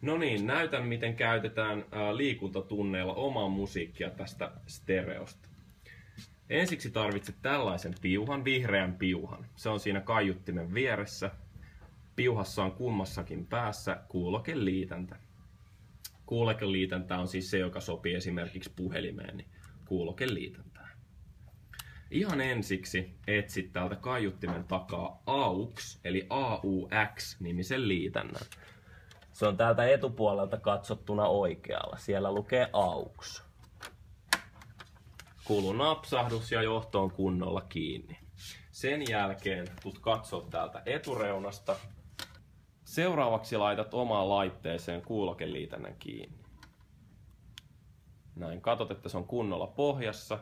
No niin, näytän miten käytetään liikuntatunneilla omaa musiikkia tästä stereosta. Ensiksi tarvitset tällaisen piuhan, vihreän piuhan. Se on siinä kaiuttimen vieressä. Piuhassa on kummassakin päässä kuulokeliitäntä. Kuulokeliitäntä on siis se, joka sopii esimerkiksi puhelimeen, niin kuulokeliitäntää. Ihan ensiksi etsit täältä kaiuttimen takaa AUX, eli AUX-nimisen liitännän. Se on täältä etupuolelta katsottuna oikealla. Siellä lukee AUX. Kuuluu napsahdus ja johto on kunnolla kiinni. Sen jälkeen tulet katsoa täältä etureunasta. Seuraavaksi laitat omaan laitteeseen kuulokeliitännän kiinni. Näin, katsot, että se on kunnolla pohjassa.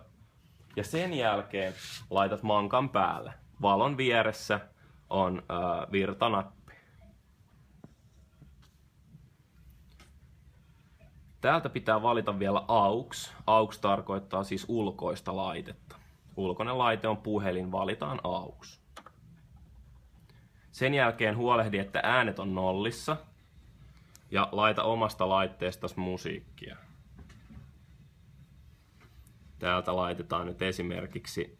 Ja sen jälkeen laitat mankan päälle. Valon vieressä on virtanappi. Täältä pitää valita vielä AUX. AUX tarkoittaa siis ulkoista laitetta. Ulkoinen laite on puhelin, valitaan AUX. Sen jälkeen huolehdi, että äänet on nollissa ja laita omasta laitteestasi musiikkia. Täältä laitetaan nyt esimerkiksi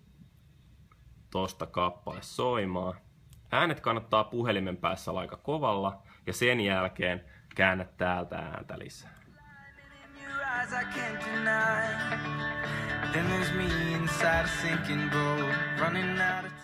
tosta kappale soimaan. Äänet kannattaa puhelimen päässä olla aika kovalla ja sen jälkeen käännät täältä ääntä lisää. I can't deny. Then there's me inside a sinking boat, running out of time.